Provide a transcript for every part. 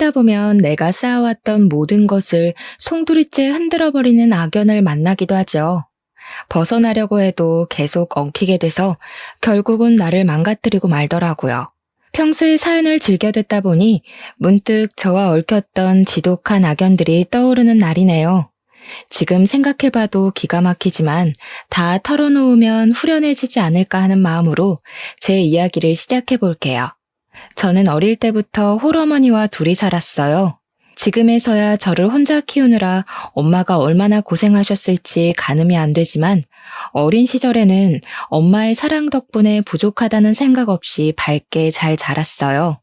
살다 보면 내가 쌓아왔던 모든 것을 송두리째 흔들어버리는 악연을 만나기도 하죠. 벗어나려고 해도 계속 엉키게 돼서 결국은 나를 망가뜨리고 말더라고요. 평소에 사연을 즐겨 듣다 보니 문득 저와 얽혔던 지독한 악연들이 떠오르는 날이네요. 지금 생각해봐도 기가 막히지만 다 털어놓으면 후련해지지 않을까 하는 마음으로 제 이야기를 시작해볼게요. 저는 어릴 때부터 홀어머니와 둘이 살았어요. 지금에서야 저를 혼자 키우느라 엄마가 얼마나 고생하셨을지 가늠이 안 되지만 어린 시절에는 엄마의 사랑 덕분에 부족하다는 생각 없이 밝게 잘 자랐어요.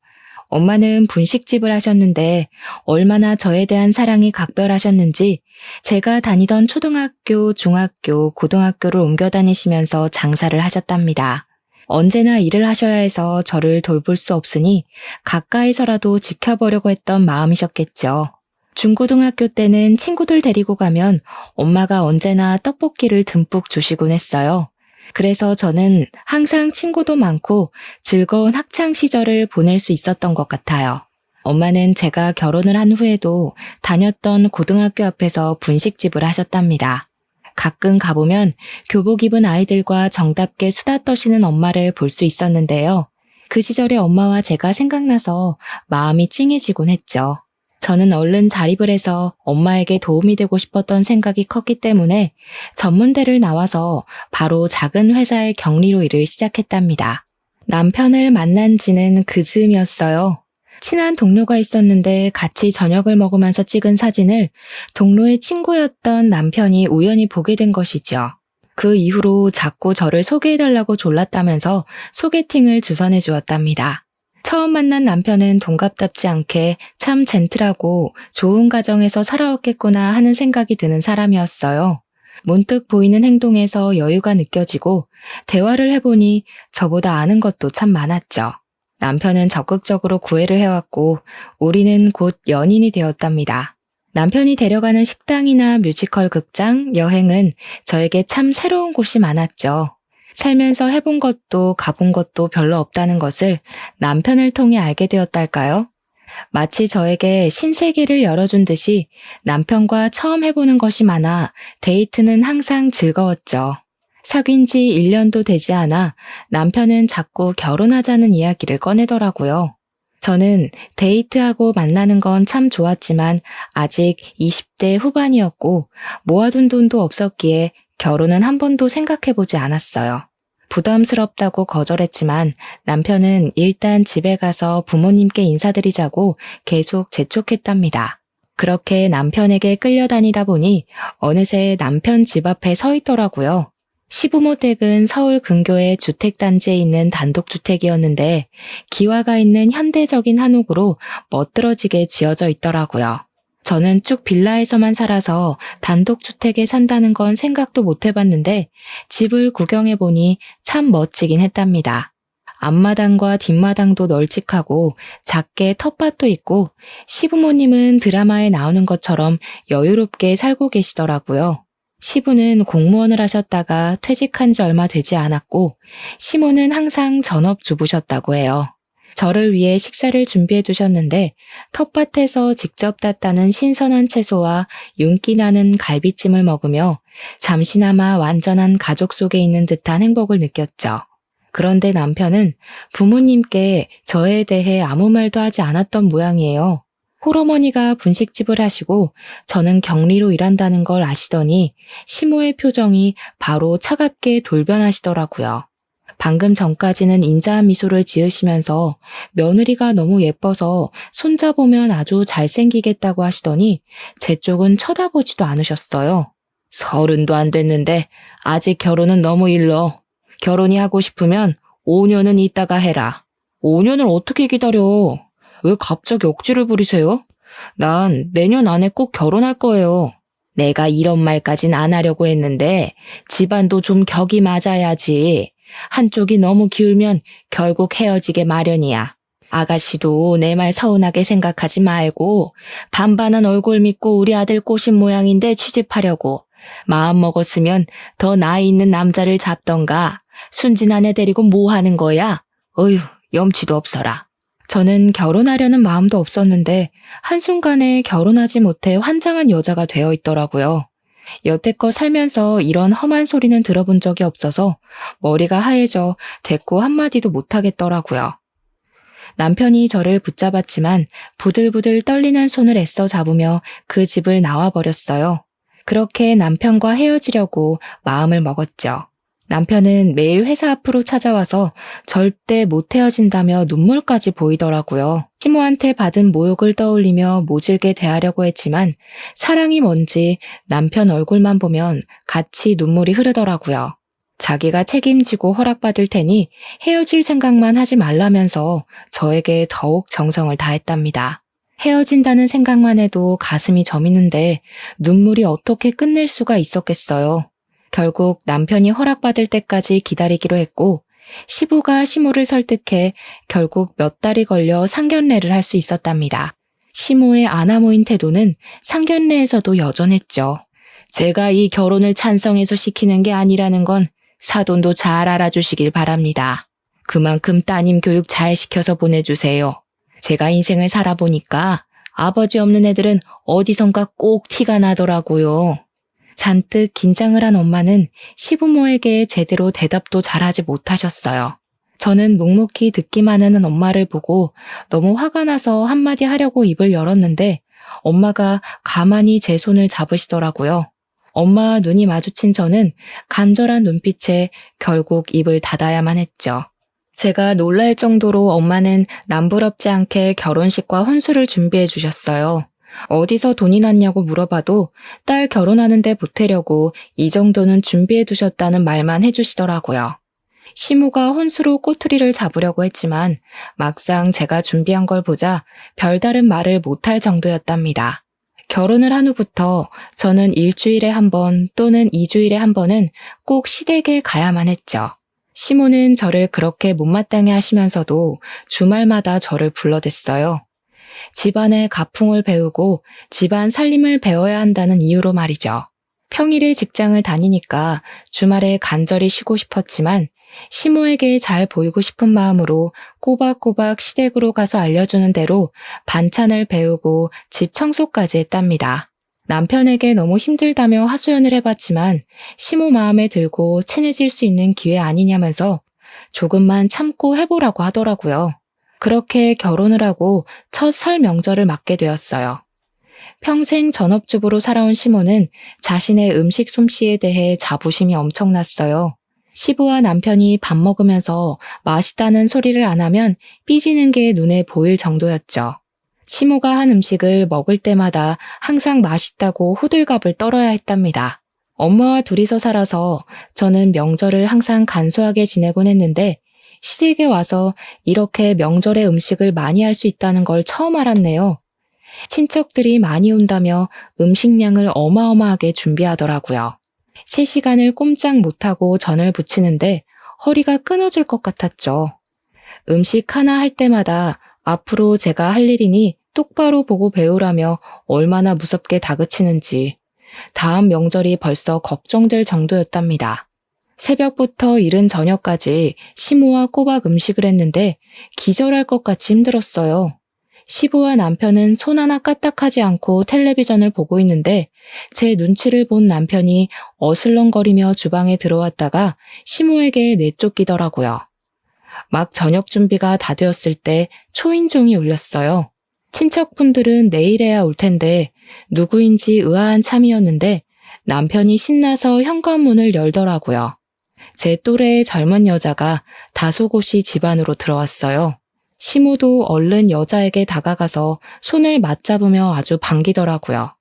엄마는 분식집을 하셨는데 얼마나 저에 대한 사랑이 각별하셨는지 제가 다니던 초등학교, 중학교, 고등학교를 옮겨 다니시면서 장사를 하셨답니다. 언제나 일을 하셔야 해서 저를 돌볼 수 없으니 가까이서라도 지켜보려고 했던 마음이셨겠죠. 중고등학교 때는 친구들 데리고 가면 엄마가 언제나 떡볶이를 듬뿍 주시곤 했어요. 그래서 저는 항상 친구도 많고 즐거운 학창 시절을 보낼 수 있었던 것 같아요. 엄마는 제가 결혼을 한 후에도 다녔던 고등학교 앞에서 분식집을 하셨답니다. 가끔 가보면 교복 입은 아이들과 정답게 수다 떠시는 엄마를 볼 수 있었는데요. 그 시절의 엄마와 제가 생각나서 마음이 찡해지곤 했죠. 저는 얼른 자립을 해서 엄마에게 도움이 되고 싶었던 생각이 컸기 때문에 전문대를 나와서 바로 작은 회사의 경리로 일을 시작했답니다. 남편을 만난 지는 그 즈음이었어요. 친한 동료가 있었는데 같이 저녁을 먹으면서 찍은 사진을 동료의 친구였던 남편이 우연히 보게 된 것이죠. 그 이후로 자꾸 저를 소개해달라고 졸랐다면서 소개팅을 주선해 주었답니다. 처음 만난 남편은 동갑답지 않게 참 젠틀하고 좋은 가정에서 살아왔겠구나 하는 생각이 드는 사람이었어요. 문득 보이는 행동에서 여유가 느껴지고 대화를 해보니 저보다 아는 것도 참 많았죠. 남편은 적극적으로 구애를 해왔고 우리는 곧 연인이 되었답니다. 남편이 데려가는 식당이나 뮤지컬 극장, 여행은 저에게 참 새로운 곳이 많았죠. 살면서 해본 것도 가본 것도 별로 없다는 것을 남편을 통해 알게 되었달까요? 마치 저에게 신세계를 열어준 듯이 남편과 처음 해보는 것이 많아 데이트는 항상 즐거웠죠. 사귄 지 1년도 되지 않아 남편은 자꾸 결혼하자는 이야기를 꺼내더라고요. 저는 데이트하고 만나는 건 참 좋았지만 아직 20대 후반이었고 모아둔 돈도 없었기에 결혼은 한 번도 생각해보지 않았어요. 부담스럽다고 거절했지만 남편은 일단 집에 가서 부모님께 인사드리자고 계속 재촉했답니다. 그렇게 남편에게 끌려다니다 보니 어느새 남편 집 앞에 서 있더라고요. 시부모 댁은 서울 근교의 주택단지에 있는 단독주택이었는데 기와가 있는 현대적인 한옥으로 멋들어지게 지어져 있더라고요. 저는 쭉 빌라에서만 살아서 단독주택에 산다는 건 생각도 못 해봤는데 집을 구경해보니 참 멋지긴 했답니다. 앞마당과 뒷마당도 널찍하고 작게 텃밭도 있고 시부모님은 드라마에 나오는 것처럼 여유롭게 살고 계시더라고요. 시부는 공무원을 하셨다가 퇴직한 지 얼마 되지 않았고 시모는 항상 전업주부셨다고 해요. 저를 위해 식사를 준비해 두셨는데 텃밭에서 직접 땄다는 신선한 채소와 윤기 나는 갈비찜을 먹으며 잠시나마 완전한 가족 속에 있는 듯한 행복을 느꼈죠. 그런데 남편은 부모님께 저에 대해 아무 말도 하지 않았던 모양이에요. 홀어머니가 분식집을 하시고 저는 격리로 일한다는 걸 아시더니 시모의 표정이 바로 차갑게 돌변하시더라고요. 방금 전까지는 인자한 미소를 지으시면서 며느리가 너무 예뻐서 손자보면 아주 잘생기겠다고 하시더니 제 쪽은 쳐다보지도 않으셨어요. 30도 안 됐는데 아직 결혼은 너무 일러. 결혼이 하고 싶으면 5년은 있다가 해라. 5년을 어떻게 기다려? 왜 갑자기 억지를 부리세요? 난 내년 안에 꼭 결혼할 거예요. 내가 이런 말까진 안 하려고 했는데 집안도 좀 격이 맞아야지. 한쪽이 너무 기울면 결국 헤어지게 마련이야. 아가씨도 내 말 서운하게 생각하지 말고 반반한 얼굴 믿고 우리 아들 꼬신 모양인데 취집하려고 마음 먹었으면 더 나이 있는 남자를 잡던가 순진한 애 데리고 뭐 하는 거야? 어휴, 염치도 없어라. 저는 결혼하려는 마음도 없었는데 한순간에 결혼하지 못해 환장한 여자가 되어 있더라고요. 여태껏 살면서 이런 험한 소리는 들어본 적이 없어서 머리가 하얘져 대꾸 한마디도 못하겠더라고요. 남편이 저를 붙잡았지만 부들부들 떨리는 손을 애써 잡으며 그 집을 나와버렸어요. 그렇게 남편과 헤어지려고 마음을 먹었죠. 남편은 매일 회사 앞으로 찾아와서 절대 못 헤어진다며 눈물까지 보이더라고요. 시모한테 받은 모욕을 떠올리며 모질게 대하려고 했지만 사랑이 뭔지 남편 얼굴만 보면 같이 눈물이 흐르더라고요. 자기가 책임지고 허락받을 테니 헤어질 생각만 하지 말라면서 저에게 더욱 정성을 다했답니다. 헤어진다는 생각만 해도 가슴이 저미는데 눈물이 어떻게 끝낼 수가 있었겠어요. 결국 남편이 허락받을 때까지 기다리기로 했고 시부가 시모를 설득해 결국 몇 달이 걸려 상견례를 할 수 있었답니다. 시모의 아나무인 태도는 상견례에서도 여전했죠. 제가 이 결혼을 찬성해서 시키는 게 아니라는 건 사돈도 잘 알아주시길 바랍니다. 그만큼 따님 교육 잘 시켜서 보내주세요. 제가 인생을 살아보니까 아버지 없는 애들은 어디선가 꼭 티가 나더라고요. 잔뜩 긴장을 한 엄마는 시부모에게 제대로 대답도 잘하지 못하셨어요. 저는 묵묵히 듣기만 하는 엄마를 보고 너무 화가 나서 한마디 하려고 입을 열었는데 엄마가 가만히 제 손을 잡으시더라고요. 엄마와 눈이 마주친 저는 간절한 눈빛에 결국 입을 닫아야만 했죠. 제가 놀랄 정도로 엄마는 남부럽지 않게 결혼식과 혼수를 준비해 주셨어요. 어디서 돈이 났냐고 물어봐도 딸 결혼하는데 보태려고 이 정도는 준비해 두셨다는 말만 해주시더라고요. 시모가 혼수로 꼬투리를 잡으려고 했지만 막상 제가 준비한 걸 보자 별다른 말을 못할 정도였답니다. 결혼을 한 후부터 저는 일주일에 한 번 또는 2주일에 한 번은 꼭 시댁에 가야만 했죠. 시모는 저를 그렇게 못마땅해 하시면서도 주말마다 저를 불러댔어요. 집안의 가풍을 배우고 집안 살림을 배워야 한다는 이유로 말이죠. 평일에 직장을 다니니까 주말에 간절히 쉬고 싶었지만 시모에게 잘 보이고 싶은 마음으로 꼬박꼬박 시댁으로 가서 알려주는 대로 반찬을 배우고 집 청소까지 했답니다. 남편에게 너무 힘들다며 하소연을 해봤지만 시모 마음에 들고 친해질 수 있는 기회 아니냐면서 조금만 참고 해보라고 하더라고요. 그렇게 결혼을 하고 첫 설 명절을 맞게 되었어요. 평생 전업주부로 살아온 시모는 자신의 음식 솜씨에 대해 자부심이 엄청났어요. 시부와 남편이 밥 먹으면서 맛있다는 소리를 안 하면 삐지는 게 눈에 보일 정도였죠. 시모가 한 음식을 먹을 때마다 항상 맛있다고 호들갑을 떨어야 했답니다. 엄마와 둘이서 살아서 저는 명절을 항상 간소하게 지내곤 했는데 시댁에 와서 이렇게 명절에 음식을 많이 할 수 있다는 걸 처음 알았네요. 친척들이 많이 온다며 음식량을 어마어마하게 준비하더라고요. 3시간을 꼼짝 못하고 전을 부치는데 허리가 끊어질 것 같았죠. 음식 하나 할 때마다 앞으로 제가 할 일이니 똑바로 보고 배우라며 얼마나 무섭게 다그치는지 다음 명절이 벌써 걱정될 정도였답니다. 새벽부터 이른 저녁까지 시모와 꼬박 음식을 했는데 기절할 것 같이 힘들었어요. 시부와 남편은 손 하나 까딱하지 않고 텔레비전을 보고 있는데 제 눈치를 본 남편이 어슬렁거리며 주방에 들어왔다가 시모에게 내쫓기더라고요. 막 저녁 준비가 다 되었을 때 초인종이 울렸어요. 친척분들은 내일에야 올 텐데 누구인지 의아한 참이었는데 남편이 신나서 현관문을 열더라고요. 제 또래의 젊은 여자가 다소곳이 집 안으로 들어왔어요. 시모도 얼른 여자에게 다가가서 손을 맞잡으며 아주 반기더라고요.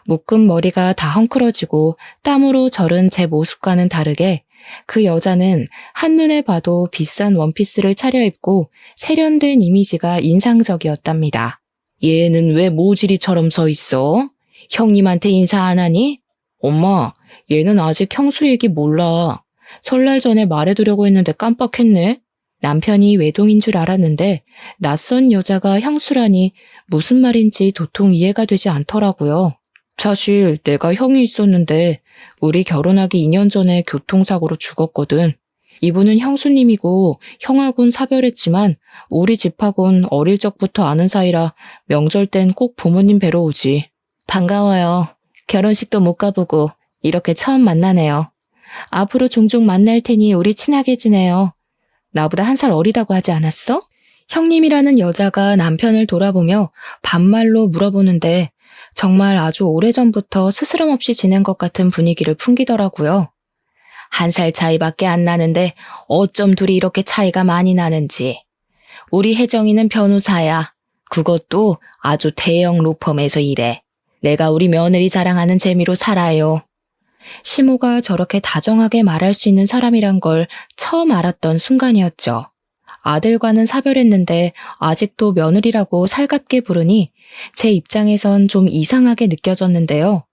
묶은 머리가 다 헝클어지고 땀으로 절은 제 모습과는 다르게 그 여자는 한눈에 봐도 비싼 원피스를 차려입고 세련된 이미지가 인상적이었답니다. 얘는 왜 모지리처럼 서 있어? 형님한테 인사 안 하니? 엄마, 얘는 아직 형수 얘기 몰라. 설날 전에 말해두려고 했는데 깜빡했네. 남편이 외동인 줄 알았는데 낯선 여자가 형수라니 무슨 말인지 도통 이해가 되지 않더라고요. 사실 내가 형이 있었는데 우리 결혼하기 2년 전에 교통사고로 죽었거든. 이분은 형수님이고 형하고는 사별했지만 우리 집하고는 어릴 적부터 아는 사이라 명절 땐 꼭 부모님 뵈러 오지. 반가워요. 결혼식도 못 가보고 이렇게 처음 만나네요. 앞으로 종종 만날 테니 우리 친하게 지내요. 나보다 1살 어리다고 하지 않았어? 형님이라는 여자가 남편을 돌아보며 반말로 물어보는데 정말 아주 오래전부터 스스럼 없이 지낸 것 같은 분위기를 풍기더라고요. 1살 차이밖에 안 나는데 어쩜 둘이 이렇게 차이가 많이 나는지. 우리 혜정이는 변호사야. 그것도 아주 대형 로펌에서 일해. 내가 우리 며느리 자랑하는 재미로 살아요. 시모가 저렇게 다정하게 말할 수 있는 사람이란 걸 처음 알았던 순간이었죠. 아들과는 사별했는데 아직도 며느리라고 살갑게 부르니 제 입장에선 좀 이상하게 느껴졌는데요.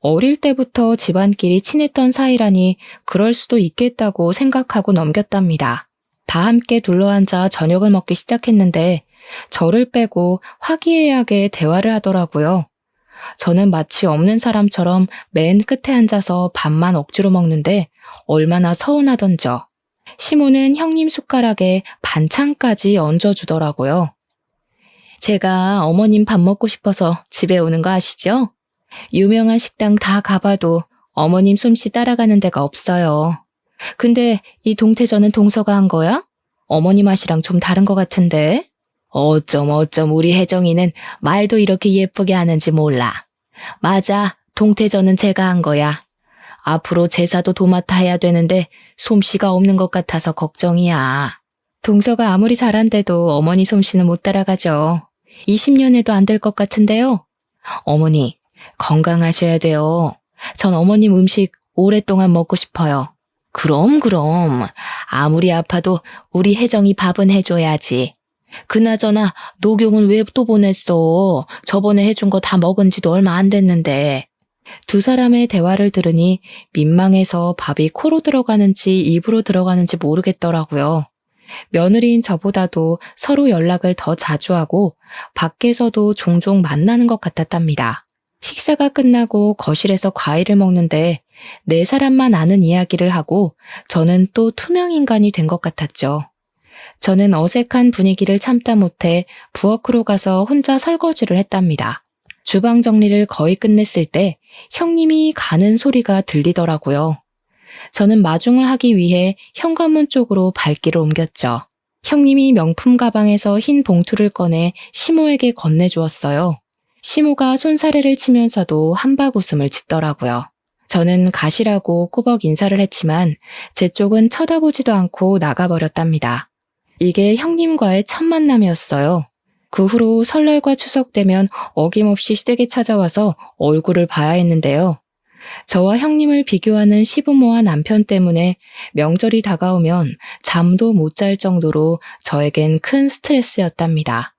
어릴 때부터 집안끼리 친했던 사이라니 그럴 수도 있겠다고 생각하고 넘겼답니다. 다 함께 둘러앉아 저녁을 먹기 시작했는데 저를 빼고 화기애애하게 대화를 하더라고요. 저는 마치 없는 사람처럼 맨 끝에 앉아서 밥만 억지로 먹는데 얼마나 서운하던져. 시모는 형님 숟가락에 반찬까지 얹어주더라고요. 제가 어머님 밥 먹고 싶어서 집에 오는 거 아시죠? 유명한 식당 다 가봐도 어머님 솜씨 따라가는 데가 없어요. 근데 이 동태전은 동서가 한 거야? 어머니 맛이랑 좀 다른 것 같은데? 어쩜 우리 혜정이는 말도 이렇게 예쁘게 하는지 몰라. 맞아, 동태전은 제가 한 거야. 앞으로 제사도 도맡아 해야 되는데 솜씨가 없는 것 같아서 걱정이야. 동서가 아무리 잘한데도 어머니 솜씨는 못 따라가죠. 20년에도 안 될 것 같은데요. 어머니, 건강하셔야 돼요. 전 어머님 음식 오랫동안 먹고 싶어요. 그럼. 아무리 아파도 우리 혜정이 밥은 해줘야지. 그나저나 녹용은 왜 또 보냈어? 저번에 해준 거 다 먹은 지도 얼마 안 됐는데. 두 사람의 대화를 들으니 민망해서 밥이 코로 들어가는지 입으로 들어가는지 모르겠더라고요. 며느리인 저보다도 서로 연락을 더 자주 하고 밖에서도 종종 만나는 것 같았답니다. 식사가 끝나고 거실에서 과일을 먹는데 4사람만 아는 이야기를 하고 저는 또 투명 인간이 된 것 같았죠. 저는 어색한 분위기를 참다 못해 부엌으로 가서 혼자 설거지를 했답니다. 주방 정리를 거의 끝냈을 때 형님이 가는 소리가 들리더라고요. 저는 마중을 하기 위해 현관문 쪽으로 발길을 옮겼죠. 형님이 명품 가방에서 흰 봉투를 꺼내 시모에게 건네주었어요. 시모가 손사래를 치면서도 한박 웃음을 짓더라고요. 저는 가시라고 꾸벅 인사를 했지만 제 쪽은 쳐다보지도 않고 나가버렸답니다. 이게 형님과의 첫 만남이었어요. 그 후로 설날과 추석 되면 어김없이 시댁에 찾아와서 얼굴을 봐야 했는데요. 저와 형님을 비교하는 시부모와 남편 때문에 명절이 다가오면 잠도 못 잘 정도로 저에겐 큰 스트레스였답니다.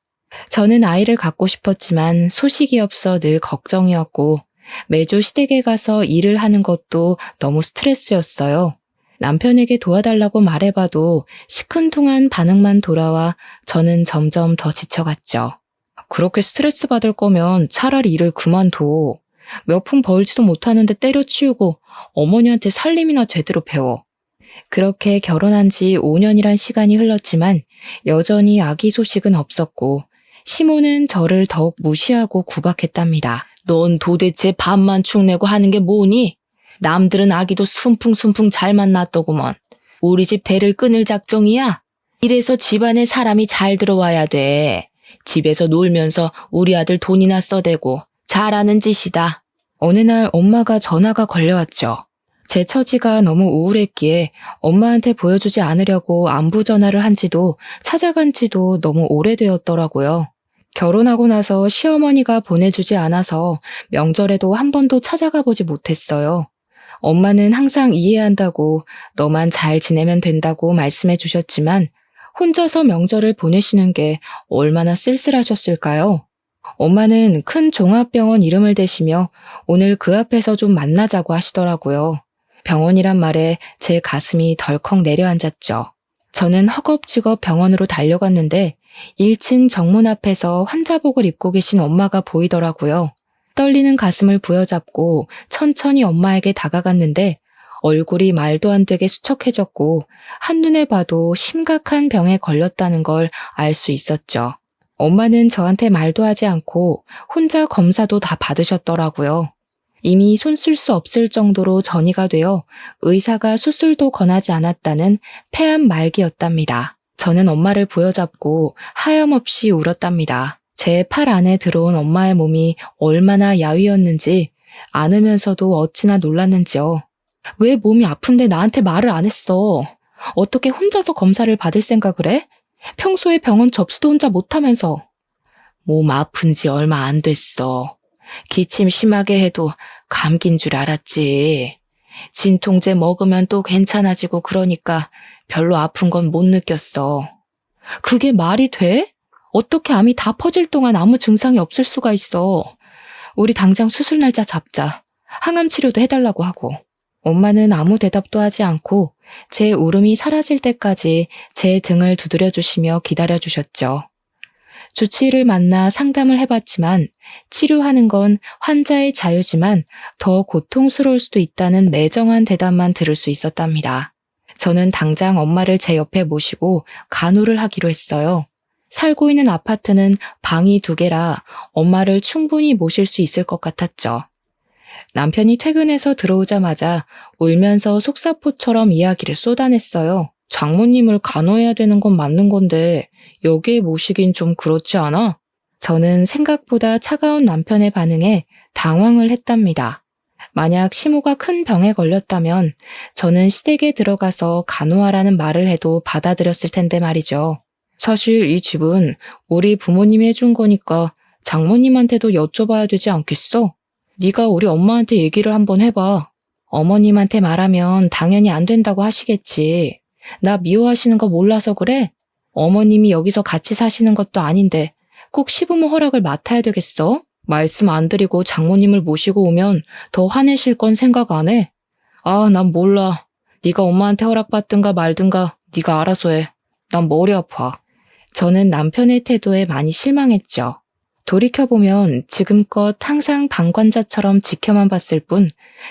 저는 아이를 갖고 싶었지만 소식이 없어 늘 걱정이었고 매주 시댁에 가서 일을 하는 것도 너무 스트레스였어요. 남편에게 도와달라고 말해봐도 시큰둥한 반응만 돌아와 저는 점점 더 지쳐갔죠. 그렇게 스트레스 받을 거면 차라리 일을 그만둬. 몇 푼 벌지도 못하는데 때려치우고 어머니한테 살림이나 제대로 배워. 그렇게 결혼한 지 5년이란 시간이 흘렀지만 여전히 아기 소식은 없었고 시모는 저를 더욱 무시하고 구박했답니다. 넌 도대체 밥만 축내고 하는 게 뭐니? 남들은 아기도 순풍순풍 잘만 낳더구먼. 우리 집 대를 끊을 작정이야? 이래서 집안에 사람이 잘 들어와야 돼. 집에서 놀면서 우리 아들 돈이나 써대고 잘하는 짓이다. 어느 날 엄마가 전화가 걸려왔죠. 제 처지가 너무 우울했기에 엄마한테 보여주지 않으려고 안부 전화를 한 지도 찾아간 지도 너무 오래되었더라고요. 결혼하고 나서 시어머니가 보내주지 않아서 명절에도 한 번도 찾아가 보지 못했어요. 엄마는 항상 이해한다고 너만 잘 지내면 된다고 말씀해 주셨지만 혼자서 명절을 보내시는 게 얼마나 쓸쓸하셨을까요? 엄마는 큰 종합병원 이름을 대시며 오늘 그 앞에서 좀 만나자고 하시더라고요. 병원이란 말에 제 가슴이 덜컥 내려앉았죠. 저는 허겁지겁 병원으로 달려갔는데 1층 정문 앞에서 환자복을 입고 계신 엄마가 보이더라고요. 떨리는 가슴을 부여잡고 천천히 엄마에게 다가갔는데 얼굴이 말도 안 되게 수척해졌고 한눈에 봐도 심각한 병에 걸렸다는 걸 알 수 있었죠. 엄마는 저한테 말도 하지 않고 혼자 검사도 다 받으셨더라고요. 이미 손 쓸 수 없을 정도로 전이가 되어 의사가 수술도 권하지 않았다는 폐암 말기였답니다. 저는 엄마를 부여잡고 하염없이 울었답니다. 제 팔 안에 들어온 엄마의 몸이 얼마나 야위었는지 안으면서도 어찌나 놀랐는지요. 왜 몸이 아픈데 나한테 말을 안 했어? 어떻게 혼자서 검사를 받을 생각을 해? 평소에 병원 접수도 혼자 못하면서. 몸 아픈 지 얼마 안 됐어. 기침 심하게 해도 감기인 줄 알았지. 진통제 먹으면 또 괜찮아지고 그러니까 별로 아픈 건 못 느꼈어. 그게 말이 돼? 어떻게 암이 다 퍼질 동안 아무 증상이 없을 수가 있어. 우리 당장 수술 날짜 잡자. 항암 치료도 해달라고 하고. 엄마는 아무 대답도 하지 않고 제 울음이 사라질 때까지 제 등을 두드려 주시며 기다려 주셨죠. 주치의를 만나 상담을 해봤지만 치료하는 건 환자의 자유지만 더 고통스러울 수도 있다는 매정한 대답만 들을 수 있었답니다. 저는 당장 엄마를 제 옆에 모시고 간호를 하기로 했어요. 살고 있는 아파트는 방이 2개라 엄마를 충분히 모실 수 있을 것 같았죠. 남편이 퇴근해서 들어오자마자 울면서 속사포처럼 이야기를 쏟아냈어요. 장모님을 간호해야 되는 건 맞는 건데 여기에 모시긴 좀 그렇지 않아? 저는 생각보다 차가운 남편의 반응에 당황을 했답니다. 만약 시모가 큰 병에 걸렸다면 저는 시댁에 들어가서 간호하라는 말을 해도 받아들였을 텐데 말이죠. 사실 이 집은 우리 부모님이 해준 거니까 장모님한테도 여쭤봐야 되지 않겠어? 네가 우리 엄마한테 얘기를 한번 해봐. 어머님한테 말하면 당연히 안 된다고 하시겠지. 나 미워하시는 거 몰라서 그래? 어머님이 여기서 같이 사시는 것도 아닌데 꼭 시부모 허락을 맡아야 되겠어? 말씀 안 드리고 장모님을 모시고 오면 더 화내실 건 생각 안 해? 아, 난 몰라. 네가 엄마한테 허락받든가 말든가 네가 알아서 해. 난 머리 아파. 저는 남편의 태도에 많이 실망했죠. 돌이켜보면 지금껏 항상 방관자처럼 지켜만 봤을 뿐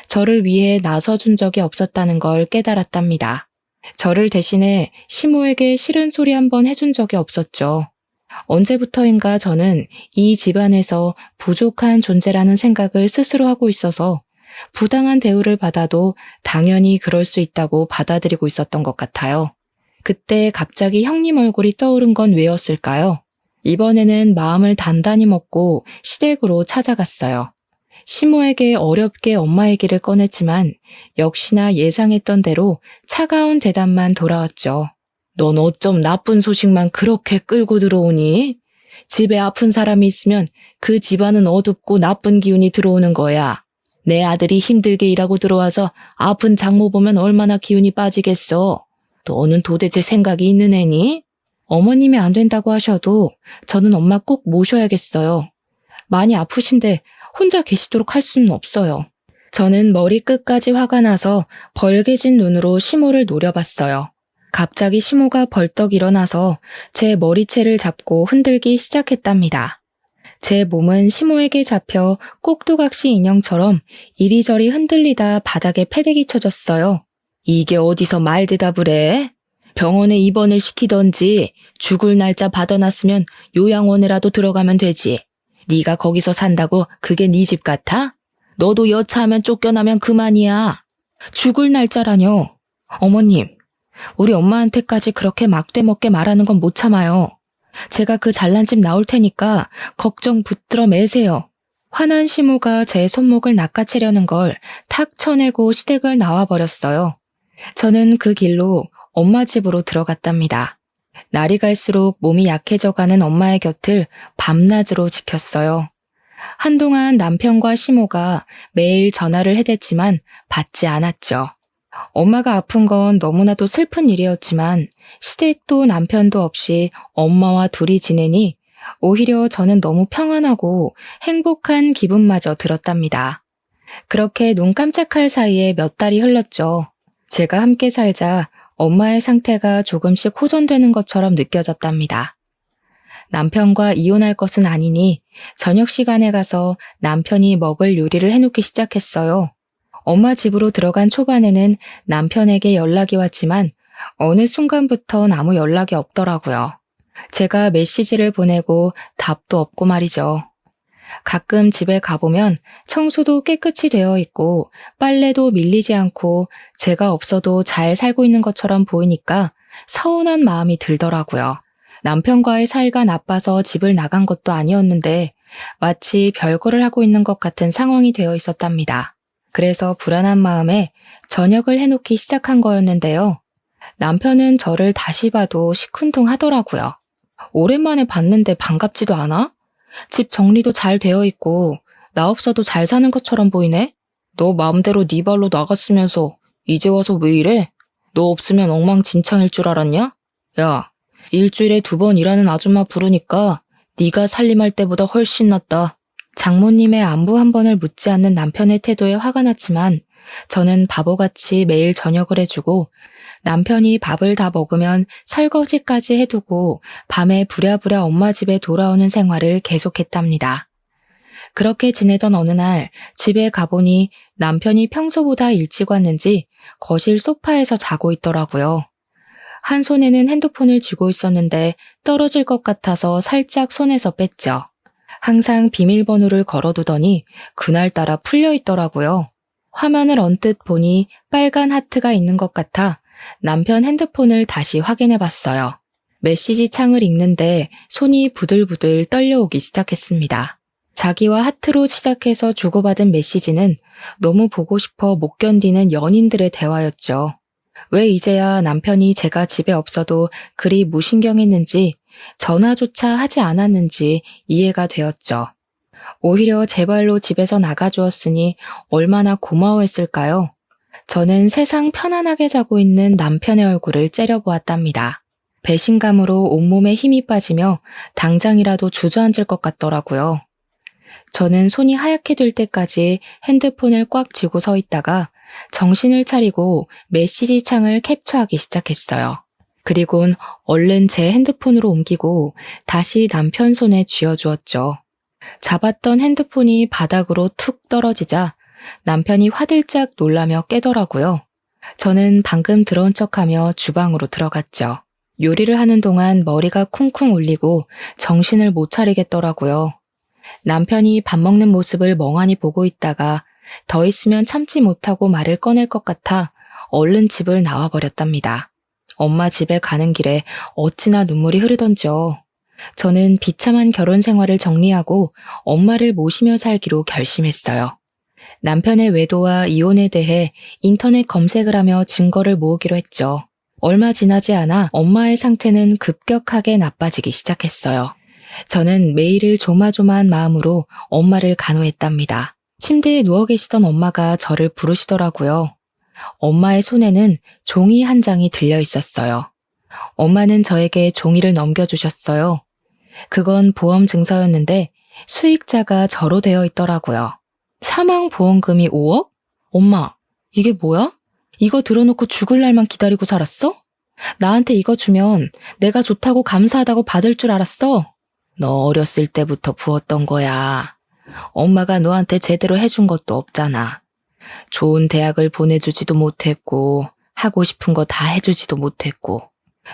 저를 위해 나서준 적이 없었다는 걸 깨달았답니다. 저를 대신해 시모에게 싫은 소리 한번 해준 적이 없었죠. 언제부터인가 저는 이 집안에서 부족한 존재라는 생각을 스스로 하고 있어서 부당한 대우를 받아도 당연히 그럴 수 있다고 받아들이고 있었던 것 같아요. 그때 갑자기 형님 얼굴이 떠오른 건 왜였을까요? 이번에는 마음을 단단히 먹고 시댁으로 찾아갔어요. 시모에게 어렵게 엄마 얘기를 꺼냈지만 역시나 예상했던 대로 차가운 대답만 돌아왔죠. 넌 어쩜 나쁜 소식만 그렇게 끌고 들어오니? 집에 아픈 사람이 있으면 그 집안은 어둡고 나쁜 기운이 들어오는 거야. 내 아들이 힘들게 일하고 들어와서 아픈 장모 보면 얼마나 기운이 빠지겠어. 너는 도대체 생각이 있는 애니? 어머님이 안 된다고 하셔도 저는 엄마 꼭 모셔야겠어요. 많이 아프신데 혼자 계시도록 할 수는 없어요. 저는 머리끝까지 화가 나서 벌개진 눈으로 시모를 노려봤어요. 갑자기 시모가 벌떡 일어나서 제 머리채를 잡고 흔들기 시작했답니다. 제 몸은 시모에게 잡혀 꼭두각시 인형처럼 이리저리 흔들리다 바닥에 패대기 쳐졌어요. 이게 어디서 말 대답을 해? 병원에 입원을 시키던지 죽을 날짜 받아놨으면 요양원에라도 들어가면 되지. 네가 거기서 산다고 그게 네 집 같아? 너도 여차하면 쫓겨나면 그만이야. 죽을 날짜라뇨. 어머님, 우리 엄마한테까지 그렇게 막대먹게 말하는 건 못 참아요. 제가 그 잘난 집 나올 테니까 걱정 붙들어 매세요. 화난 시모가 제 손목을 낚아채려는 걸 탁 쳐내고 시댁을 나와버렸어요. 저는 그 길로 엄마 집으로 들어갔답니다. 날이 갈수록 몸이 약해져가는 엄마의 곁을 밤낮으로 지켰어요. 한동안 남편과 시모가 매일 전화를 해댔지만 받지 않았죠. 엄마가 아픈 건 너무나도 슬픈 일이었지만 시댁도 남편도 없이 엄마와 둘이 지내니 오히려 저는 너무 평안하고 행복한 기분마저 들었답니다. 그렇게 눈 깜짝할 사이에 몇 달이 흘렀죠. 제가 함께 살자 엄마의 상태가 조금씩 호전되는 것처럼 느껴졌답니다. 남편과 이혼할 것은 아니니 저녁 시간에 가서 남편이 먹을 요리를 해놓기 시작했어요. 엄마 집으로 들어간 초반에는 남편에게 연락이 왔지만 어느 순간부턴 아무 연락이 없더라고요. 제가 메시지를 보내고 답도 없고 말이죠. 가끔 집에 가보면 청소도 깨끗이 되어 있고 빨래도 밀리지 않고 제가 없어도 잘 살고 있는 것처럼 보이니까 서운한 마음이 들더라고요. 남편과의 사이가 나빠서 집을 나간 것도 아니었는데 마치 별거를 하고 있는 것 같은 상황이 되어 있었답니다. 그래서 불안한 마음에 저녁을 해놓기 시작한 거였는데요. 남편은 저를 다시 봐도 시큰둥하더라고요. 오랜만에 봤는데 반갑지도 않아? 집 정리도 잘 되어 있고 나 없어도 잘 사는 것처럼 보이네? 너 마음대로 네 발로 나갔으면서 이제 와서 왜 이래? 너 없으면 엉망진창일 줄 알았냐? 야, 일주일에 2번 일하는 아줌마 부르니까 네가 살림할 때보다 훨씬 낫다. 장모님의 안부 한 번을 묻지 않는 남편의 태도에 화가 났지만 저는 바보같이 매일 저녁을 해주고 남편이 밥을 다 먹으면 설거지까지 해두고 밤에 부랴부랴 엄마 집에 돌아오는 생활을 계속했답니다. 그렇게 지내던 어느 날 집에 가보니 남편이 평소보다 일찍 왔는지 거실 소파에서 자고 있더라고요. 한 손에는 핸드폰을 쥐고 있었는데 떨어질 것 같아서 살짝 손에서 뺐죠. 항상 비밀번호를 걸어두더니 그날따라 풀려 있더라고요. 화면을 언뜻 보니 빨간 하트가 있는 것 같아 남편 핸드폰을 다시 확인해 봤어요. 메시지 창을 읽는데 손이 부들부들 떨려오기 시작했습니다. 자기와 하트로 시작해서 주고받은 메시지는 너무 보고 싶어 못 견디는 연인들의 대화였죠. 왜 이제야 남편이 제가 집에 없어도 그리 무신경했는지 전화조차 하지 않았는지 이해가 되었죠. 오히려 제 발로 집에서 나가주었으니 얼마나 고마워했을까요? 저는 세상 편안하게 자고 있는 남편의 얼굴을 째려보았답니다. 배신감으로 온몸에 힘이 빠지며 당장이라도 주저앉을 것 같더라고요. 저는 손이 하얗게 될 때까지 핸드폰을 꽉 쥐고 서 있다가 정신을 차리고 메시지 창을 캡처하기 시작했어요. 그리곤 얼른 제 핸드폰으로 옮기고 다시 남편 손에 쥐어주었죠. 잡았던 핸드폰이 바닥으로 툭 떨어지자 남편이 화들짝 놀라며 깨더라고요. 저는 방금 들어온 척하며 주방으로 들어갔죠. 요리를 하는 동안 머리가 쿵쿵 울리고 정신을 못 차리겠더라고요. 남편이 밥 먹는 모습을 멍하니 보고 있다가 더 있으면 참지 못하고 말을 꺼낼 것 같아 얼른 집을 나와버렸답니다. 엄마 집에 가는 길에 어찌나 눈물이 흐르던지요. 저는 비참한 결혼 생활을 정리하고 엄마를 모시며 살기로 결심했어요. 남편의 외도와 이혼에 대해 인터넷 검색을 하며 증거를 모으기로 했죠. 얼마 지나지 않아 엄마의 상태는 급격하게 나빠지기 시작했어요. 저는 매일을 조마조마한 마음으로 엄마를 간호했답니다. 침대에 누워 계시던 엄마가 저를 부르시더라고요. 엄마의 손에는 종이 한 장이 들려 있었어요. 엄마는 저에게 종이를 넘겨주셨어요. 그건 보험 증서였는데 수익자가 저로 되어 있더라고요. 사망보험금이 5억? 엄마, 이게 뭐야? 이거 들어놓고 죽을 날만 기다리고 살았어? 나한테 이거 주면 내가 좋다고 감사하다고 받을 줄 알았어? 너 어렸을 때부터 부었던 거야. 엄마가 너한테 제대로 해준 것도 없잖아. 좋은 대학을 보내주지도 못했고 하고 싶은 거 다 해주지도 못했고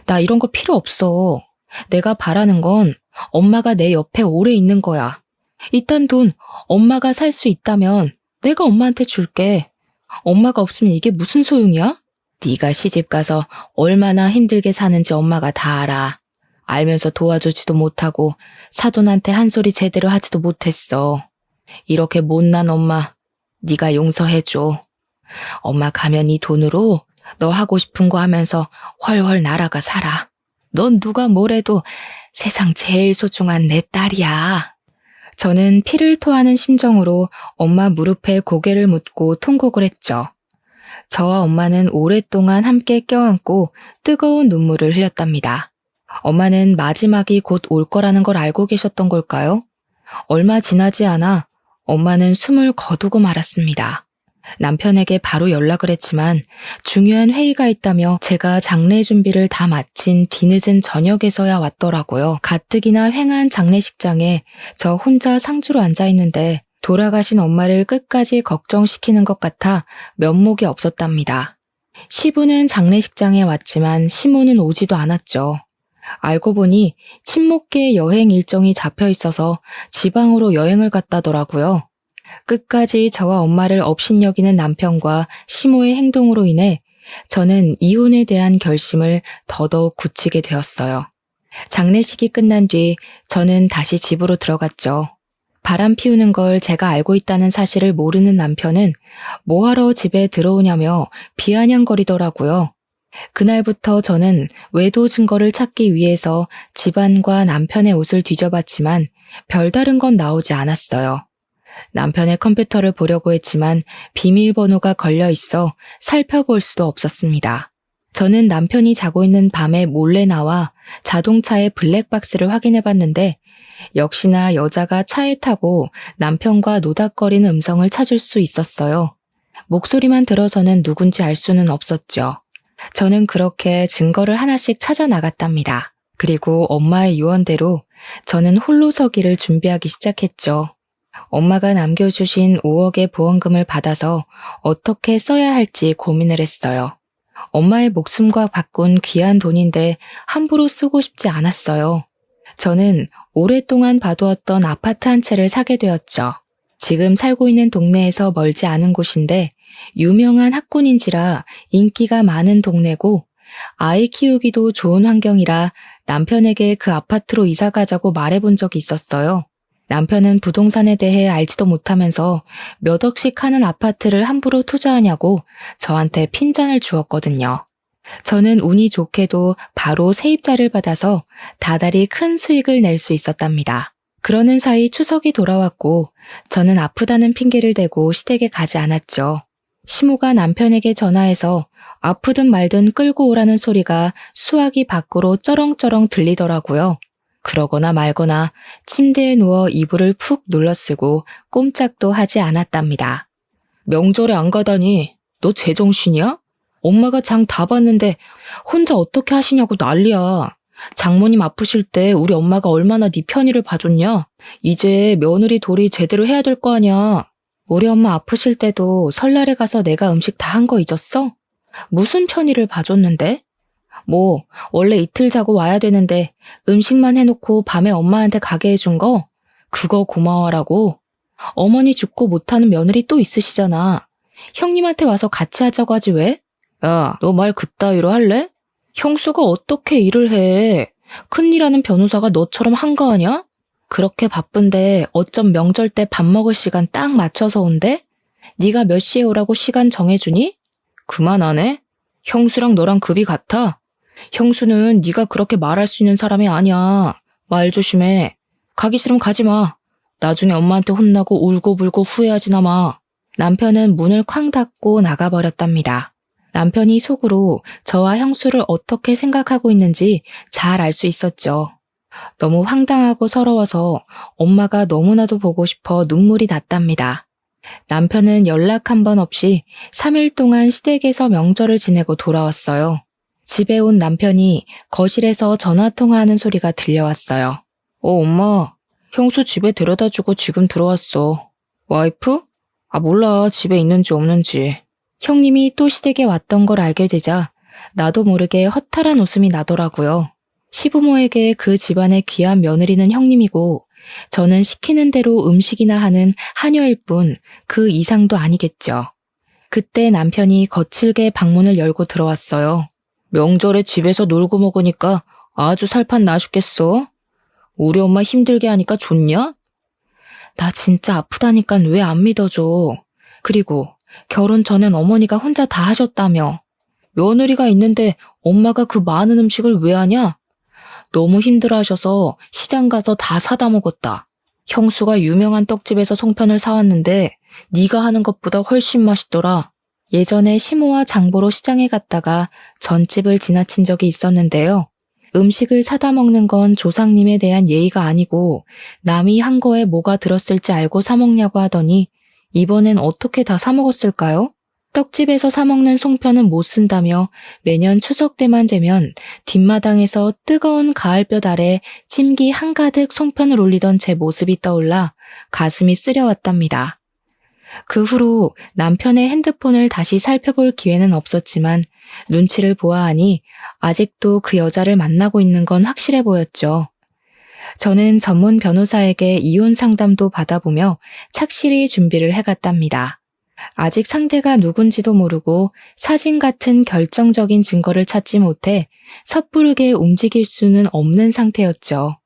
나 이런 거 필요 없어. 내가 바라는 건 엄마가 내 옆에 오래 있는 거야. 이딴 돈 엄마가 살 수 있다면 내가 엄마한테 줄게. 엄마가 없으면 이게 무슨 소용이야? 네가 시집가서 얼마나 힘들게 사는지 엄마가 다 알아. 알면서 도와주지도 못하고 사돈한테 한 소리 제대로 하지도 못했어. 이렇게 못난 엄마 네가 용서해줘. 엄마 가면 이 돈으로 너 하고 싶은 거 하면서 훨훨 날아가 살아. 넌 누가 뭐래도 세상 제일 소중한 내 딸이야. 저는 피를 토하는 심정으로 엄마 무릎에 고개를 묻고 통곡을 했죠. 저와 엄마는 오랫동안 함께 껴안고 뜨거운 눈물을 흘렸답니다. 엄마는 마지막이 곧 올 거라는 걸 알고 계셨던 걸까요? 얼마 지나지 않아 엄마는 숨을 거두고 말았습니다. 남편에게 바로 연락을 했지만 중요한 회의가 있다며 제가 장례 준비를 다 마친 뒤늦은 저녁에서야 왔더라고요. 가뜩이나 횡한 장례식장에 저 혼자 상주로 앉아있는데 돌아가신 엄마를 끝까지 걱정시키는 것 같아 면목이 없었답니다. 시부는 장례식장에 왔지만 시모는 오지도 않았죠. 알고 보니 친목계 여행 일정이 잡혀 있어서 지방으로 여행을 갔다더라고요. 끝까지 저와 엄마를 업신여기는 남편과 시모의 행동으로 인해 저는 이혼에 대한 결심을 더더욱 굳히게 되었어요. 장례식이 끝난 뒤 저는 다시 집으로 들어갔죠. 바람 피우는 걸 제가 알고 있다는 사실을 모르는 남편은 뭐하러 집에 들어오냐며 비아냥거리더라고요. 그날부터 저는 외도 증거를 찾기 위해서 집안과 남편의 옷을 뒤져봤지만 별다른 건 나오지 않았어요. 남편의 컴퓨터를 보려고 했지만 비밀번호가 걸려 있어 살펴볼 수도 없었습니다. 저는 남편이 자고 있는 밤에 몰래 나와 자동차의 블랙박스를 확인해 봤는데 역시나 여자가 차에 타고 남편과 노닥거리는 음성을 찾을 수 있었어요. 목소리만 들어서는 누군지 알 수는 없었죠. 저는 그렇게 증거를 하나씩 찾아 나갔답니다. 그리고 엄마의 유언대로 저는 홀로 서기를 준비하기 시작했죠. 엄마가 남겨주신 5억의 보험금을 받아서 어떻게 써야 할지 고민을 했어요. 엄마의 목숨과 바꾼 귀한 돈인데 함부로 쓰고 싶지 않았어요. 저는 오랫동안 봐두었던 아파트 한 채를 사게 되었죠. 지금 살고 있는 동네에서 멀지 않은 곳인데 유명한 학군인지라 인기가 많은 동네고 아이 키우기도 좋은 환경이라 남편에게 그 아파트로 이사 가자고 말해본 적이 있었어요. 남편은 부동산에 대해 알지도 못하면서 몇 억씩 하는 아파트를 함부로 투자하냐고 저한테 핀잔을 주었거든요. 저는 운이 좋게도 바로 세입자를 받아서 다달이 큰 수익을 낼 수 있었답니다. 그러는 사이 추석이 돌아왔고 저는 아프다는 핑계를 대고 시댁에 가지 않았죠. 시모가 남편에게 전화해서 아프든 말든 끌고 오라는 소리가 수화기 밖으로 쩌렁쩌렁 들리더라고요. 그러거나 말거나 침대에 누워 이불을 푹 눌러쓰고 꼼짝도 하지 않았답니다. 명절에 안 가다니 너 제정신이야? 엄마가 장 다 봤는데 혼자 어떻게 하시냐고 난리야. 장모님 아프실 때 우리 엄마가 얼마나 네 편의를 봐줬냐? 이제 며느리 도리 제대로 해야 될 거 아니야. 우리 엄마 아프실 때도 설날에 가서 내가 음식 다 한 거 잊었어? 무슨 편의를 봐줬는데? 뭐 원래 이틀 자고 와야 되는데 음식만 해놓고 밤에 엄마한테 가게 해준 거? 그거 고마워라고? 어머니 죽고 못하는 며느리 또 있으시잖아. 형님한테 와서 같이 하자고 하지 왜? 야, 너 말 그따위로 할래? 형수가 어떻게 일을 해? 큰일하는 변호사가 너처럼 한가하냐? 그렇게 바쁜데 어쩜 명절 때 밥 먹을 시간 딱 맞춰서 온대? 네가 몇 시에 오라고 시간 정해주니? 그만하네? 형수랑 너랑 급이 같아? 형수는 네가 그렇게 말할 수 있는 사람이 아니야. 말 조심해. 가기 싫으면 가지 마. 나중에 엄마한테 혼나고 울고불고 후회하지나 마. 남편은 문을 쾅 닫고 나가버렸답니다. 남편이 속으로 저와 형수를 어떻게 생각하고 있는지 잘 알 수 있었죠. 너무 황당하고 서러워서 엄마가 너무나도 보고 싶어 눈물이 났답니다. 남편은 연락 한 번 없이 3일 동안 시댁에서 명절을 지내고 돌아왔어요. 집에 온 남편이 거실에서 전화통화하는 소리가 들려왔어요. 엄마, 형수 집에 데려다주고 지금 들어왔어. 와이프? 몰라, 집에 있는지 없는지. 형님이 또 시댁에 왔던 걸 알게 되자 나도 모르게 허탈한 웃음이 나더라고요. 시부모에게 그 집안의 귀한 며느리는 형님이고 저는 시키는 대로 음식이나 하는 하녀일 뿐 그 이상도 아니겠죠. 그때 남편이 거칠게 방문을 열고 들어왔어요. 명절에 집에서 놀고 먹으니까 아주 살판 나셨겠어? 우리 엄마 힘들게 하니까 좋냐? 나 진짜 아프다니까 왜 안 믿어줘. 그리고 결혼 전엔 어머니가 혼자 다 하셨다며. 며느리가 있는데 엄마가 그 많은 음식을 왜 하냐? 너무 힘들어하셔서 시장 가서 다 사다 먹었다. 형수가 유명한 떡집에서 송편을 사왔는데 네가 하는 것보다 훨씬 맛있더라. 예전에 시모와 장보러 시장에 갔다가 전집을 지나친 적이 있었는데요. 음식을 사다 먹는 건 조상님에 대한 예의가 아니고 남이 한 거에 뭐가 들었을지 알고 사 먹냐고 하더니 이번엔 어떻게 다 사 먹었을까요? 떡집에서 사 먹는 송편은 못 쓴다며 매년 추석 때만 되면 뒷마당에서 뜨거운 가을볕 아래 찜기 한가득 송편을 올리던 제 모습이 떠올라 가슴이 쓰려왔답니다. 그 후로 남편의 핸드폰을 다시 살펴볼 기회는 없었지만 눈치를 보아하니 아직도 그 여자를 만나고 있는 건 확실해 보였죠. 저는 전문 변호사에게 이혼 상담도 받아보며 착실히 준비를 해갔답니다. 아직 상대가 누군지도 모르고 사진 같은 결정적인 증거를 찾지 못해 섣부르게 움직일 수는 없는 상태였죠.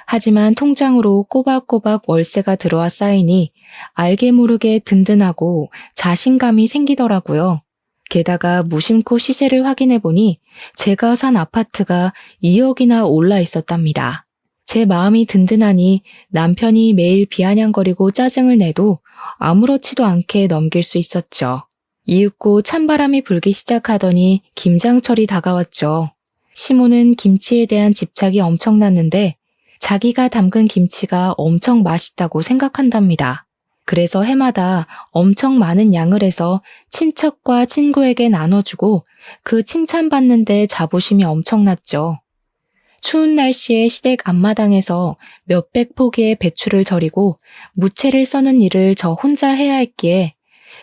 하지만 통장으로 꼬박꼬박 월세가 들어와 쌓이니 알게 모르게 든든하고 자신감이 생기더라고요. 게다가 무심코 시세를 확인해보니 제가 산 아파트가 2억이나 올라 있었답니다. 제 마음이 든든하니 남편이 매일 비아냥거리고 짜증을 내도 아무렇지도 않게 넘길 수 있었죠. 이윽고 찬바람이 불기 시작하더니 김장철이 다가왔죠. 시모는 김치에 대한 집착이 엄청났는데 자기가 담근 김치가 엄청 맛있다고 생각한답니다. 그래서 해마다 엄청 많은 양을 해서 친척과 친구에게 나눠주고 그 칭찬받는데 자부심이 엄청났죠. 추운 날씨에 시댁 앞마당에서 몇백 포기의 배추를 절이고 무채를 써는 일을 저 혼자 해야 했기에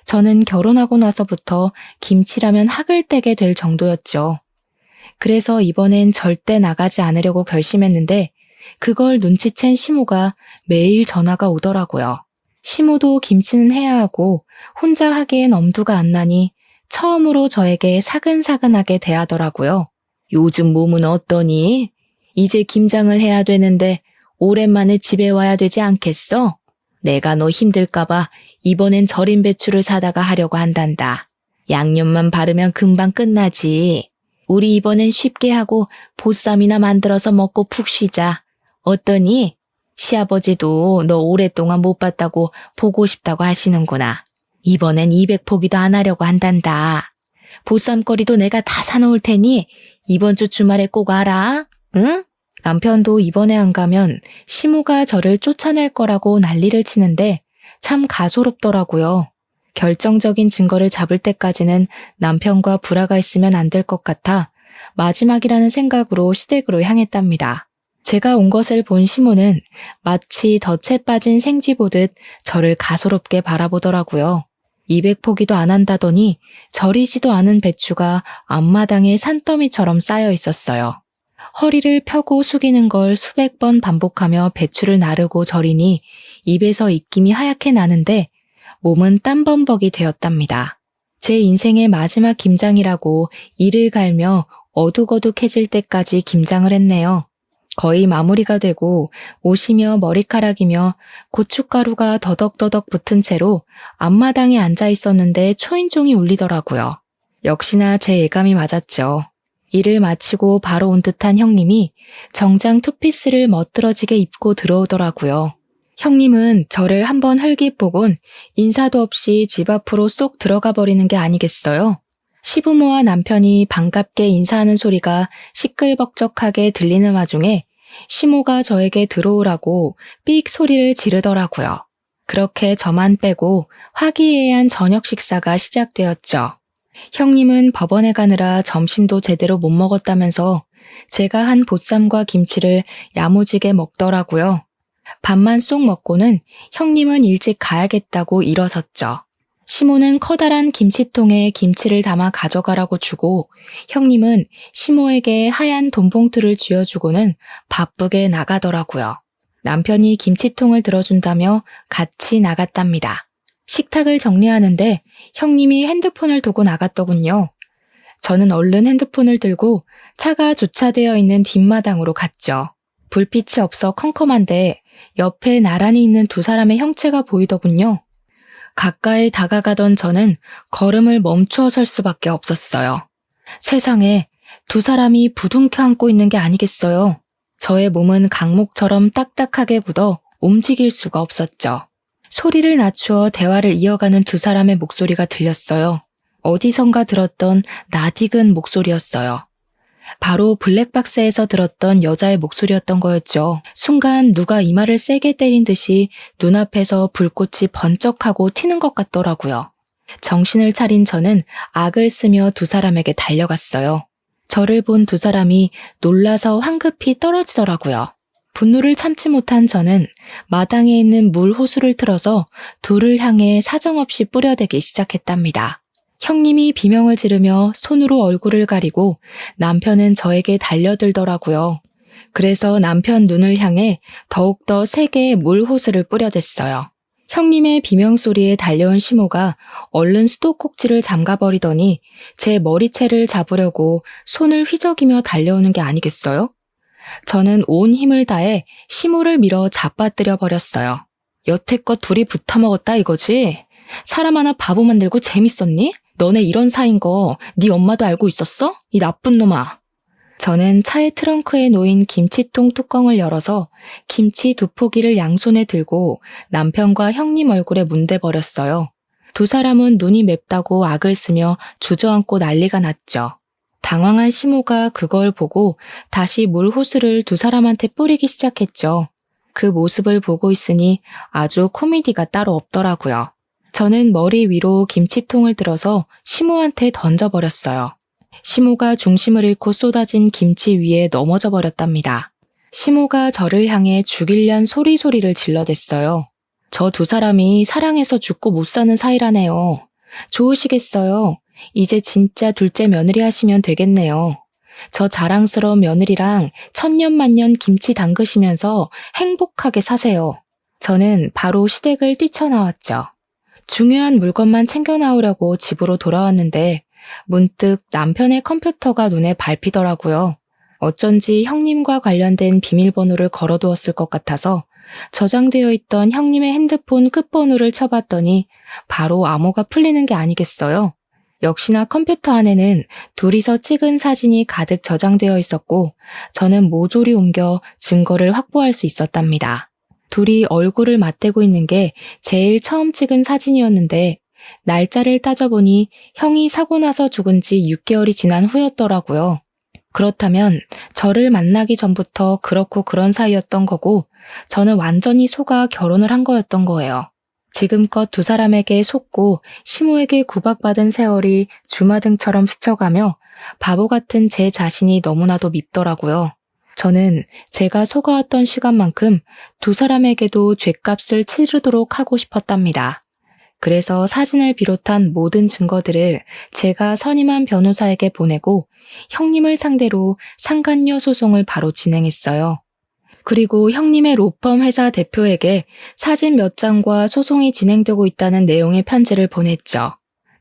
저는 결혼하고 나서부터 김치라면 학을 떼게 될 정도였죠. 그래서 이번엔 절대 나가지 않으려고 결심했는데 그걸 눈치챈 시모가 매일 전화가 오더라고요. 시모도 김치는 해야 하고 혼자 하기엔 엄두가 안 나니 처음으로 저에게 사근사근하게 대하더라고요. 요즘 몸은 어떠니? 이제 김장을 해야 되는데 오랜만에 집에 와야 되지 않겠어? 내가 너 힘들까봐 이번엔 절인 배추를 사다가 하려고 한단다. 양념만 바르면 금방 끝나지. 우리 이번엔 쉽게 하고 보쌈이나 만들어서 먹고 푹 쉬자. 어떠니? 시아버지도 너 오랫동안 못 봤다고 보고 싶다고 하시는구나. 이번엔 200포기도 안 하려고 한단다. 보쌈거리도 내가 다 사놓을 테니 이번 주 주말에 꼭 와라. 응? 남편도 이번에 안 가면 시모가 저를 쫓아낼 거라고 난리를 치는데 참 가소롭더라고요. 결정적인 증거를 잡을 때까지는 남편과 불화가 있으면 안 될 것 같아 마지막이라는 생각으로 시댁으로 향했답니다. 제가 온 것을 본 시모는 마치 덫에 빠진 생쥐 보듯 저를 가소롭게 바라보더라고요. 200포기도 안 한다더니 절이지도 않은 배추가 앞마당에 산더미처럼 쌓여 있었어요. 허리를 펴고 숙이는 걸 수백 번 반복하며 배추를 나르고 절이니 입에서 입김이 하얗게 나는데 몸은 땀범벅이 되었답니다. 제 인생의 마지막 김장이라고 이를 갈며 어둑어둑해질 때까지 김장을 했네요. 거의 마무리가 되고 옷이며 머리카락이며 고춧가루가 더덕더덕 붙은 채로 앞마당에 앉아 있었는데 초인종이 울리더라고요. 역시나 제 예감이 맞았죠. 일을 마치고 바로 온 듯한 형님이 정장 투피스를 멋들어지게 입고 들어오더라고요. 형님은 저를 한번 흘깃 보곤 인사도 없이 집 앞으로 쏙 들어가 버리는 게 아니겠어요? 시부모와 남편이 반갑게 인사하는 소리가 시끌벅적하게 들리는 와중에 시모가 저에게 들어오라고 삑 소리를 지르더라고요. 그렇게 저만 빼고 화기애애한 저녁 식사가 시작되었죠. 형님은 법원에 가느라 점심도 제대로 못 먹었다면서 제가 한 보쌈과 김치를 야무지게 먹더라고요. 밥만 쏙 먹고는 형님은 일찍 가야겠다고 일어섰죠. 시모는 커다란 김치통에 김치를 담아 가져가라고 주고 형님은 시모에게 하얀 돈봉투를 쥐어주고는 바쁘게 나가더라고요. 남편이 김치통을 들어준다며 같이 나갔답니다. 식탁을 정리하는데 형님이 핸드폰을 두고 나갔더군요. 저는 얼른 핸드폰을 들고 차가 주차되어 있는 뒷마당으로 갔죠. 불빛이 없어 컴컴한데 옆에 나란히 있는 두 사람의 형체가 보이더군요. 가까이 다가가던 저는 걸음을 멈추어 설 수밖에 없었어요. 세상에 두 사람이 부둥켜 안고 있는 게 아니겠어요. 저의 몸은 강목처럼 딱딱하게 굳어 움직일 수가 없었죠. 소리를 낮추어 대화를 이어가는 두 사람의 목소리가 들렸어요. 어디선가 들었던 낯익은 목소리였어요. 바로 블랙박스에서 들었던 여자의 목소리였던 거였죠. 순간 누가 이마를 세게 때린 듯이 눈앞에서 불꽃이 번쩍하고 튀는 것 같더라고요. 정신을 차린 저는 악을 쓰며 두 사람에게 달려갔어요. 저를 본 두 사람이 놀라서 황급히 떨어지더라고요. 분노를 참지 못한 저는 마당에 있는 물 호수를 틀어서 둘을 향해 사정없이 뿌려대기 시작했답니다. 형님이 비명을 지르며 손으로 얼굴을 가리고 남편은 저에게 달려들더라고요. 그래서 남편 눈을 향해 더욱더 세게 물 호수를 뿌려댔어요. 형님의 비명소리에 달려온 시모가 얼른 수도꼭지를 잠가버리더니 제 머리채를 잡으려고 손을 휘저기며 달려오는 게 아니겠어요? 저는 온 힘을 다해 시모를 밀어 잡아뜨려 버렸어요. 여태껏 둘이 붙어먹었다 이거지? 사람 하나 바보 만들고 재밌었니? 너네 이런 사이인 거 네 엄마도 알고 있었어? 이 나쁜 놈아. 저는 차의 트렁크에 놓인 김치통 뚜껑을 열어서 김치 2포기를 양손에 들고 남편과 형님 얼굴에 문대버렸어요. 두 사람은 눈이 맵다고 악을 쓰며 주저앉고 난리가 났죠. 당황한 시모가 그걸 보고 다시 물 호스를 두 사람한테 뿌리기 시작했죠. 그 모습을 보고 있으니 아주 코미디가 따로 없더라고요. 저는 머리 위로 김치통을 들어서 시모한테 던져버렸어요. 시모가 중심을 잃고 쏟아진 김치 위에 넘어져 버렸답니다. 시모가 저를 향해 죽일련 소리를 질러댔어요. 저 두 사람이 사랑해서 죽고 못 사는 사이라네요. 좋으시겠어요. 이제 진짜 둘째 며느리 하시면 되겠네요. 저 자랑스러운 며느리랑 천년만년 김치 담그시면서 행복하게 사세요. 저는 바로 시댁을 뛰쳐나왔죠. 중요한 물건만 챙겨 나오려고 집으로 돌아왔는데 문득 남편의 컴퓨터가 눈에 밟히더라고요. 어쩐지 형님과 관련된 비밀번호를 걸어두었을 것 같아서 저장되어 있던 형님의 핸드폰 끝번호를 쳐봤더니 바로 암호가 풀리는 게 아니겠어요? 역시나 컴퓨터 안에는 둘이서 찍은 사진이 가득 저장되어 있었고 저는 모조리 옮겨 증거를 확보할 수 있었답니다. 둘이 얼굴을 맞대고 있는 게 제일 처음 찍은 사진이었는데 날짜를 따져보니 형이 사고 나서 죽은 지 6개월이 지난 후였더라고요. 그렇다면 저를 만나기 전부터 그렇고 그런 사이였던 거고 저는 완전히 속아 결혼을 한 거였던 거예요. 지금껏 두 사람에게 속고 시모에게 구박받은 세월이 주마등처럼 스쳐가며 바보 같은 제 자신이 너무나도 밉더라고요. 저는 제가 속아왔던 시간만큼 두 사람에게도 죗값을 치르도록 하고 싶었답니다. 그래서 사진을 비롯한 모든 증거들을 제가 선임한 변호사에게 보내고 형님을 상대로 상간녀 소송을 바로 진행했어요. 그리고 형님의 로펌 회사 대표에게 사진 몇 장과 소송이 진행되고 있다는 내용의 편지를 보냈죠.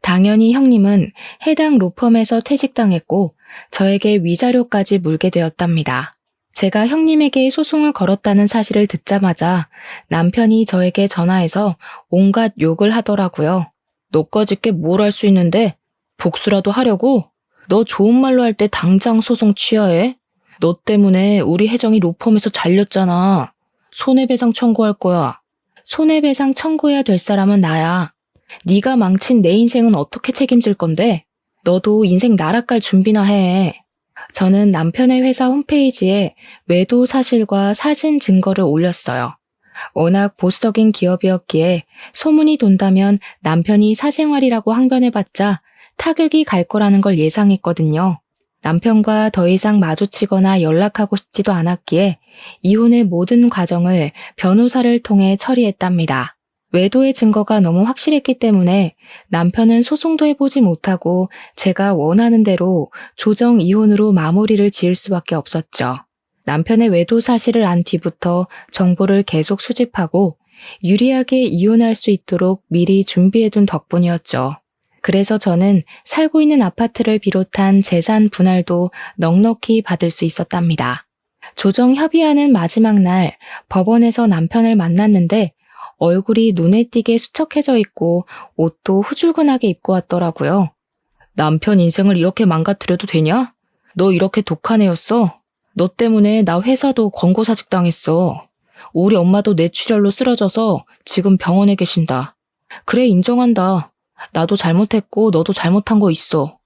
당연히 형님은 해당 로펌에서 퇴직당했고 저에게 위자료까지 물게 되었답니다. 제가 형님에게 소송을 걸었다는 사실을 듣자마자 남편이 저에게 전화해서 온갖 욕을 하더라고요. 너까짓 게 뭘 할 수 있는데 복수라도 하려고? 너 좋은 말로 할 때 당장 소송 취하해? 너 때문에 우리 혜정이 로펌에서 잘렸잖아. 손해배상 청구할 거야. 손해배상 청구해야 될 사람은 나야. 네가 망친 내 인생은 어떻게 책임질 건데? 너도 인생 나락갈 준비나 해. 저는 남편의 회사 홈페이지에 외도 사실과 사진 증거를 올렸어요. 워낙 보수적인 기업이었기에 소문이 돈다면 남편이 사생활이라고 항변해봤자 타격이 갈 거라는 걸 예상했거든요. 남편과 더 이상 마주치거나 연락하고 싶지도 않았기에 이혼의 모든 과정을 변호사를 통해 처리했답니다. 외도의 증거가 너무 확실했기 때문에 남편은 소송도 해보지 못하고 제가 원하는 대로 조정 이혼으로 마무리를 지을 수밖에 없었죠. 남편의 외도 사실을 안 뒤부터 정보를 계속 수집하고 유리하게 이혼할 수 있도록 미리 준비해둔 덕분이었죠. 그래서 저는 살고 있는 아파트를 비롯한 재산 분할도 넉넉히 받을 수 있었답니다. 조정 협의하는 마지막 날 법원에서 남편을 만났는데 얼굴이 눈에 띄게 수척해져 있고 옷도 후줄근하게 입고 왔더라고요. 남편 인생을 이렇게 망가뜨려도 되냐? 너 이렇게 독한 애였어? 너 때문에 나 회사도 권고사직 당했어. 우리 엄마도 뇌출혈로 쓰러져서 지금 병원에 계신다. 그래, 인정한다. 나도 잘못했고 너도 잘못한 거 있어.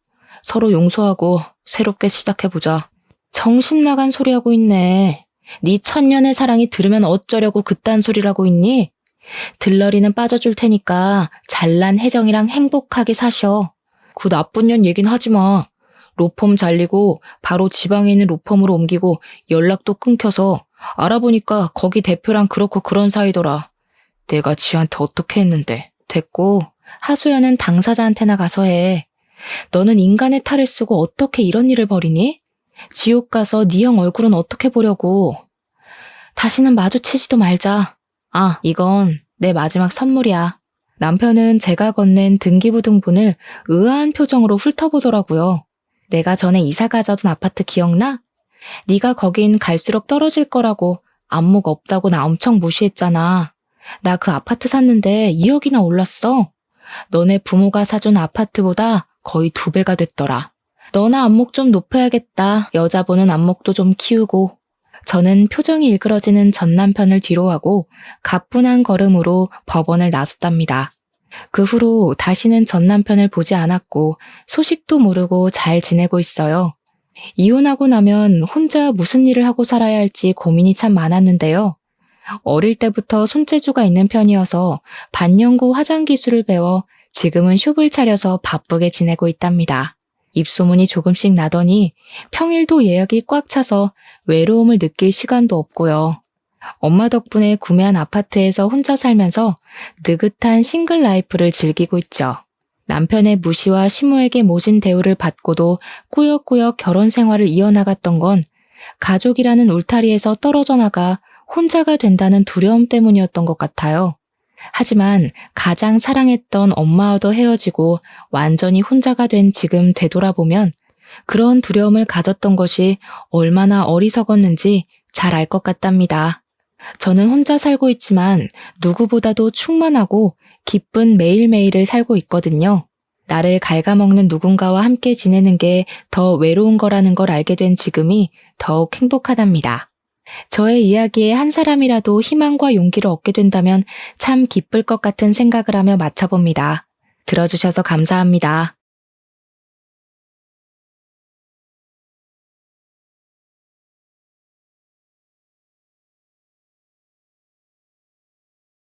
서로 용서하고 새롭게 시작해보자. 정신 나간 소리하고 있네. 네 천년의 사랑이 들으면 어쩌려고 그딴 소리라고 있니? 들러리는 빠져줄 테니까 잘난 혜정이랑 행복하게 사셔. 그 나쁜 년 얘긴 하지 마. 로펌 잘리고 바로 지방에 있는 로펌으로 옮기고 연락도 끊겨서 알아보니까 거기 대표랑 그렇고 그런 사이더라. 내가 지한테 어떻게 했는데. 됐고, 하소연은 당사자한테나 가서 해. 너는 인간의 탈을 쓰고 어떻게 이런 일을 벌이니? 지옥 가서 네 형 얼굴은 어떻게 보려고. 다시는 마주치지도 말자. 아, 이건 내 마지막 선물이야. 남편은 제가 건넨 등기부등본을 의아한 표정으로 훑어보더라고요. 내가 전에 이사 가자던 아파트 기억나? 네가 거긴 갈수록 떨어질 거라고 안목 없다고 나 엄청 무시했잖아. 나 그 아파트 샀는데 2억이나 올랐어. 너네 부모가 사준 아파트보다 거의 2배가 됐더라. 너나 안목 좀 높여야겠다. 여자 보는 안목도 좀 키우고. 저는 표정이 일그러지는 전 남편을 뒤로하고 가뿐한 걸음으로 법원을 나섰답니다. 그 후로 다시는 전 남편을 보지 않았고 소식도 모르고 잘 지내고 있어요. 이혼하고 나면 혼자 무슨 일을 하고 살아야 할지 고민이 참 많았는데요. 어릴 때부터 손재주가 있는 편이어서 반영구 화장 기술을 배워 지금은 숍을 차려서 바쁘게 지내고 있답니다. 입소문이 조금씩 나더니 평일도 예약이 꽉 차서 외로움을 느낄 시간도 없고요. 엄마 덕분에 구매한 아파트에서 혼자 살면서 느긋한 싱글 라이프를 즐기고 있죠. 남편의 무시와 시모에게 모진 대우를 받고도 꾸역꾸역 결혼 생활을 이어나갔던 건 가족이라는 울타리에서 떨어져 나가 혼자가 된다는 두려움 때문이었던 것 같아요. 하지만 가장 사랑했던 엄마와도 헤어지고 완전히 혼자가 된 지금 되돌아보면 그런 두려움을 가졌던 것이 얼마나 어리석었는지 잘 알 것 같답니다. 저는 혼자 살고 있지만 누구보다도 충만하고 기쁜 매일매일을 살고 있거든요. 나를 갉아먹는 누군가와 함께 지내는 게 더 외로운 거라는 걸 알게 된 지금이 더욱 행복하답니다. 저의 이야기에 한 사람이라도 희망과 용기를 얻게 된다면 참 기쁠 것 같은 생각을 하며 마쳐봅니다. 들어주셔서 감사합니다.